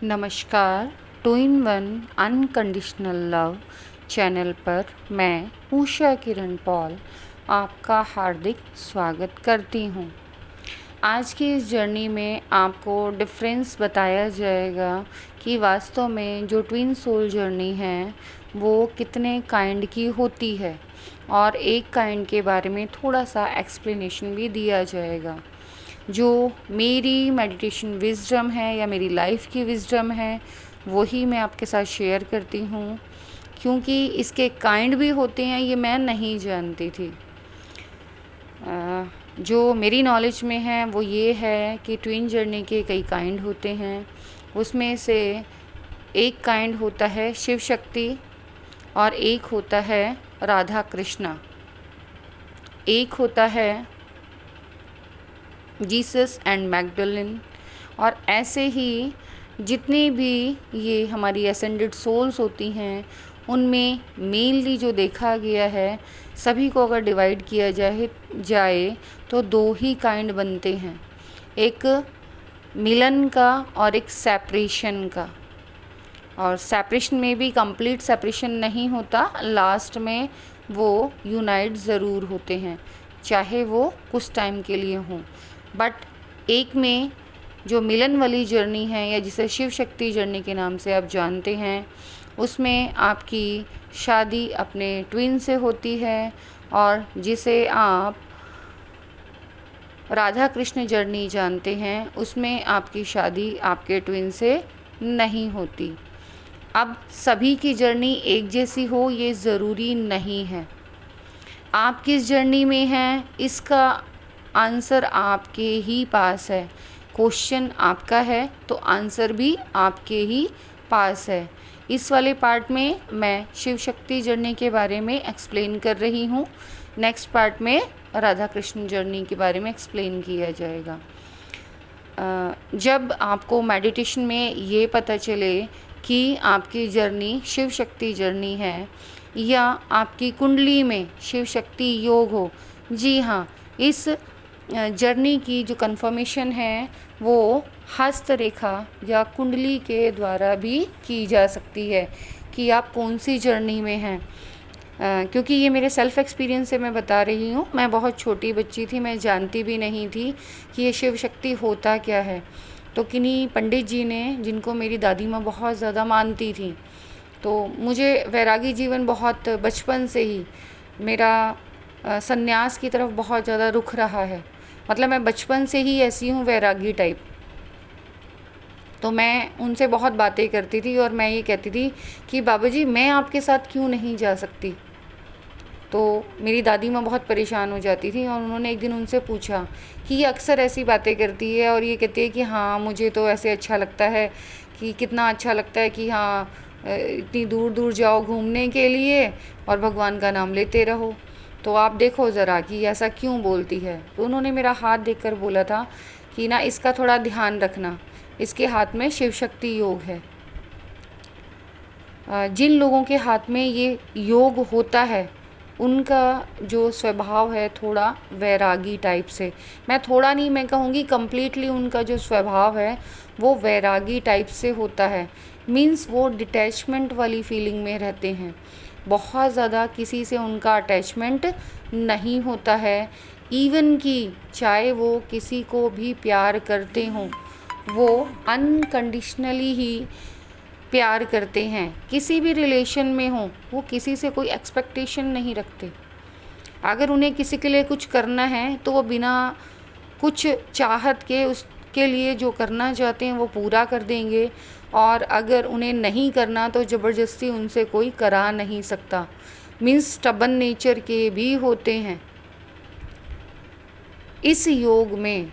नमस्कार। Two in one unconditional love channel पर मैं उषा किरण पॉल आपका हार्दिक स्वागत करती हूँ। आज की इस जर्नी में आपको डिफरेंस बताया जाएगा कि वास्तव में जो ट्विन सोल जर्नी है वो कितने काइंड की होती है, और एक काइंड के बारे में थोड़ा सा एक्सप्लेनेशन भी दिया जाएगा। जो मेरी मेडिटेशन विज़डम है या मेरी लाइफ की विज़डम है वही मैं आपके साथ शेयर करती हूँ, क्योंकि इसके काइंड भी होते हैं ये मैं नहीं जानती थी। जो मेरी नॉलेज में है वो ये है कि ट्विन जर्नी के कई काइंड होते हैं। उसमें से एक काइंड होता है शिव शक्ति और एक होता है राधा कृष्णा, एक होता है जीसस एंड मैगडलिन, और ऐसे ही जितनी भी ये हमारी एसेंडेड सोल्स होती हैं उनमें मेनली जो देखा गया है सभी को अगर डिवाइड किया जाए तो दो ही काइंड बनते हैं, एक मिलन का और एक सेपरेशन का। और सेपरेशन में भी कंप्लीट सेपरेशन नहीं होता, लास्ट में वो यूनाइट ज़रूर होते हैं, चाहे वो कुछ टाइम के लिए हों। बट एक में जो मिलन वाली जर्नी है या जिसे शिव शक्ति जर्नी के नाम से आप जानते हैं, उसमें आपकी शादी अपने ट्विन से होती है, और जिसे आप राधा कृष्ण जर्नी जानते हैं उसमें आपकी शादी आपके ट्विन से नहीं होती। अब सभी की जर्नी एक जैसी हो ये ज़रूरी नहीं है। आप किस जर्नी में हैं इसका आंसर आपके ही पास है। क्वेश्चन आपका है तो आंसर भी आपके ही पास है। इस वाले पार्ट में मैं शिव शक्ति जर्नी के बारे में एक्सप्लेन कर रही हूँ, नेक्स्ट पार्ट में राधा कृष्ण जर्नी के बारे में एक्सप्लेन किया जाएगा। जब आपको मेडिटेशन में ये पता चले कि आपकी जर्नी शिव शक्ति जर्नी है या आपकी कुंडली में शिव शक्ति योग हो, जी हाँ, इस जर्नी की जो कंफर्मेशन है वो हस्तरेखा या कुंडली के द्वारा भी की जा सकती है कि आप कौन सी जर्नी में हैं। क्योंकि ये मेरे सेल्फ़ एक्सपीरियंस से मैं बता रही हूँ। मैं बहुत छोटी बच्ची थी, मैं जानती भी नहीं थी कि ये शिव शक्ति होता क्या है। तो किन्हीं पंडित जी ने, जिनको मेरी दादी माँ बहुत ज़्यादा मानती थी, तो मुझे वैरागी जीवन बहुत बचपन से ही, मेरा संन्यास की तरफ बहुत ज़्यादा रुख रहा है। मतलब मैं बचपन से ही ऐसी हूँ, वैरागी टाइप। तो मैं उनसे बहुत बातें करती थी और मैं ये कहती थी कि बाबा जी मैं आपके साथ क्यों नहीं जा सकती। तो मेरी दादी माँ बहुत परेशान हो जाती थी, और उन्होंने एक दिन उनसे पूछा कि ये अक्सर ऐसी बातें करती है और ये कहती है कि हाँ मुझे तो ऐसे अच्छा लगता है, कि कितना अच्छा लगता है कि हाँ इतनी दूर दूर जाओ घूमने के लिए और भगवान का नाम लेते रहो, तो आप देखो ज़रा कि ऐसा क्यों बोलती है। तो उन्होंने मेरा हाथ देखकर बोला था कि ना इसका थोड़ा ध्यान रखना, इसके हाथ में शिव शक्ति योग है। जिन लोगों के हाथ में ये योग होता है उनका जो स्वभाव है थोड़ा वैरागी टाइप से, मैं थोड़ा नहीं, मैं कहूँगी कम्प्लीटली उनका जो स्वभाव है वो वैरागी टाइप से होता है। मीन्स वो डिटैचमेंट वाली फीलिंग में रहते हैं, बहुत ज़्यादा किसी से उनका अटैचमेंट नहीं होता है। इवन कि चाहे वो किसी को भी प्यार करते हों, वो अनकंडीशनली ही प्यार करते हैं। किसी भी रिलेशन में हो वो किसी से कोई एक्सपेक्टेशन नहीं रखते। अगर उन्हें किसी के लिए कुछ करना है तो वो बिना कुछ चाहत के उसके लिए जो करना चाहते हैं वो पूरा कर देंगे, और अगर उन्हें नहीं करना तो ज़बरदस्ती उनसे कोई करा नहीं सकता। मीन्स स्टबन नेचर के भी होते हैं। इस योग में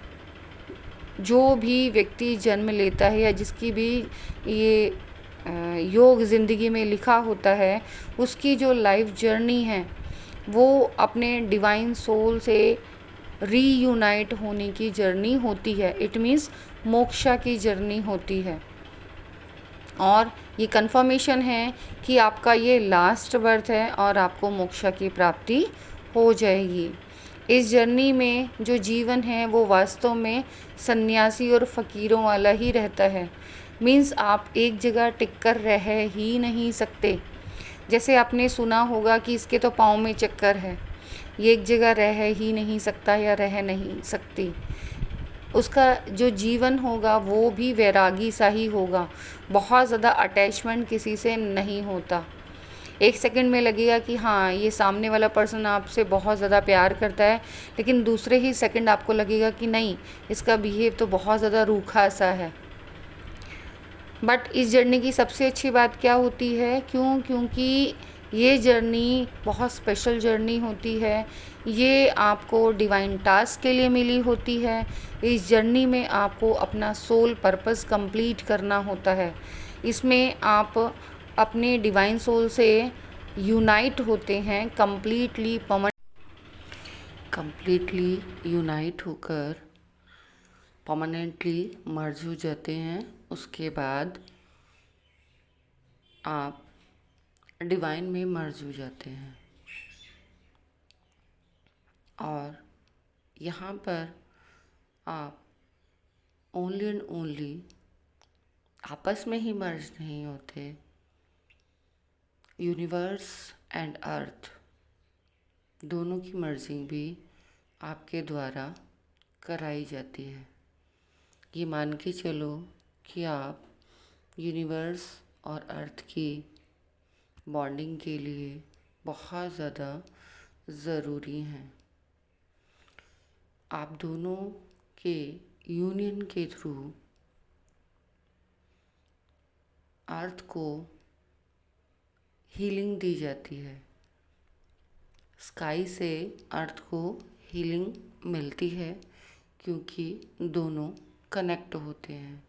जो भी व्यक्ति जन्म लेता है या जिसकी भी ये योग ज़िंदगी में लिखा होता है, उसकी जो लाइफ जर्नी है वो अपने डिवाइन सोल से रीयूनाइट होने की जर्नी होती है। इट मीन्स मोक्षा की जर्नी होती है, और ये कंफर्मेशन है कि आपका ये लास्ट बर्थ है और आपको मोक्षा की प्राप्ति हो जाएगी। इस जर्नी में जो जीवन है वो वास्तव में सन्यासी और फ़कीरों वाला ही रहता है। मीन्स आप एक जगह टिक कर रह ही नहीं सकते। जैसे आपने सुना होगा कि इसके तो पाँव में चक्कर है, ये एक जगह रह ही नहीं सकता या रह नहीं सकती। उसका जो जीवन होगा वो भी वैरागी सा ही होगा, बहुत ज़्यादा अटैचमेंट किसी से नहीं होता। एक सेकंड में लगेगा कि हाँ ये सामने वाला पर्सन आपसे बहुत ज़्यादा प्यार करता है, लेकिन दूसरे ही सेकंड आपको लगेगा कि नहीं, इसका बिहेव तो बहुत ज़्यादा रूखा सा है। बट इस जर्नी की सबसे अच्छी बात क्या होती है, क्योंकि ये जर्नी बहुत स्पेशल जर्नी होती है। ये आपको डिवाइन टास्क के लिए मिली होती है। इस जर्नी में आपको अपना सोल पर्पस कंप्लीट करना होता है। इसमें आप अपने डिवाइन सोल से यूनाइट होते हैं, कंप्लीटली यूनाइट होकर परमानेंटली मर्ज हो जाते हैं। उसके बाद आप डिवाइन में मर्ज हो जाते हैं और यहाँ पर आप ओनली एंड ओनली आपस में ही मर्ज नहीं होते, यूनिवर्स एंड अर्थ दोनों की मर्जिंग भी आपके द्वारा कराई जाती है। ये मान के चलो कि आप यूनिवर्स और अर्थ की बॉन्डिंग के लिए बहुत ज़्यादा ज़रूरी हैं। आप दोनों के यूनियन के थ्रू अर्थ को हीलिंग दी जाती है। स्काई से अर्थ को हीलिंग मिलती है क्योंकि दोनों कनेक्ट होते हैं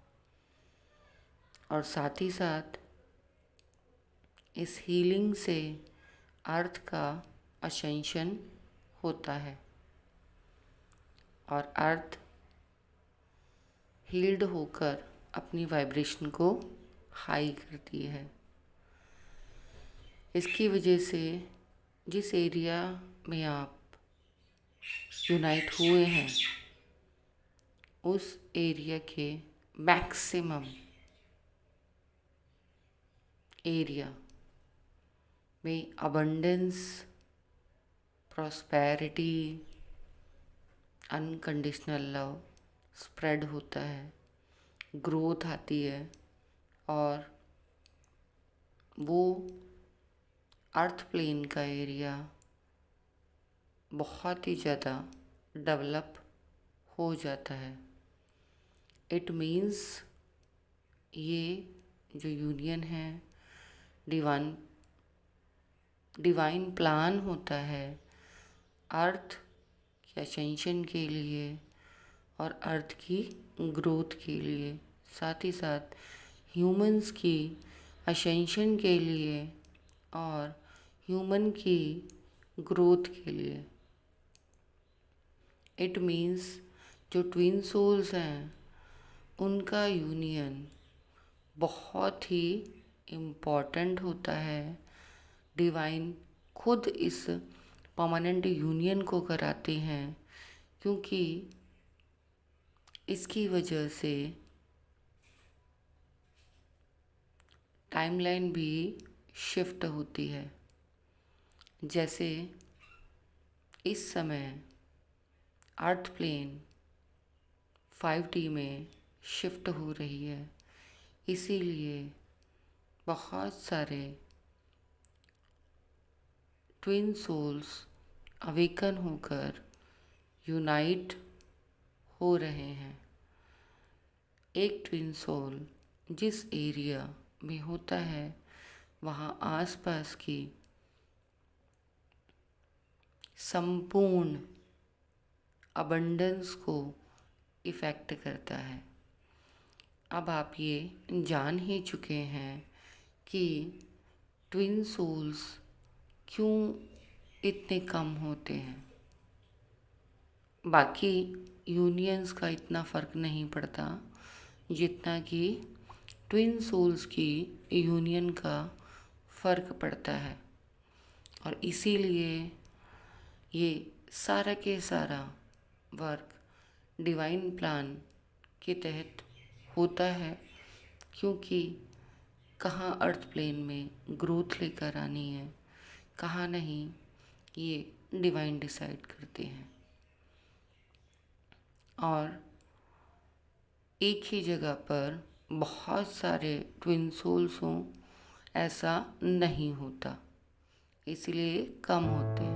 और साथ ही साथ इस हीलिंग से अर्थ का असेंशन होता है और अर्थ हील्ड होकर अपनी वाइब्रेशन को हाई करती है। इसकी वजह से जिस एरिया में आप यूनाइट हुए हैं उस एरिया के मैक्सिमम एरिया में abundance, prosperity, unconditional love spread होता है, ग्रोथ आती है और वो अर्थ प्लेन का एरिया बहुत ही ज़्यादा डेवलप हो जाता है। इट मीन्स ये जो यूनियन है डिवाइन प्लान होता है अर्थ के असेंशन के लिए और अर्थ की ग्रोथ के लिए, साथ ही साथ ह्यूमंस की असेंशन के लिए और ह्यूमन की ग्रोथ के लिए। इट मीन्स जो ट्विन सोल्स हैं उनका यूनियन बहुत ही इम्पॉर्टेंट होता है। डिवाइन खुद इस परमानेंट यूनियन को कराते हैं क्योंकि इसकी वजह से टाइमलाइन भी शिफ्ट होती है। जैसे इस समय अर्थ प्लेन 5D में शिफ्ट हो रही है, इसीलिए बहुत सारे ट्विन सोल्स अवेकन होकर यूनाइट हो रहे हैं। एक ट्विन सोल जिस एरिया में होता है वहाँ आसपास की संपूर्ण अबंडेंस को इफ़ेक्ट करता है। अब आप ये जान ही चुके हैं कि ट्विन सोल्स क्यों इतने कम होते हैं। बाकी यूनियंस का इतना फ़र्क नहीं पड़ता जितना कि ट्विन सोल्स की यूनियन का फ़र्क पड़ता है और इसीलिए ये सारा के सारा वर्क डिवाइन प्लान के तहत होता है क्योंकि कहाँ अर्थ प्लेन में ग्रोथ लेकर आनी है, कहाँ नहीं, ये डिवाइन डिसाइड करते हैं। और एक ही जगह पर बहुत सारे ट्विन सोल्स हों ऐसा नहीं होता, इसलिए कम होते हैं।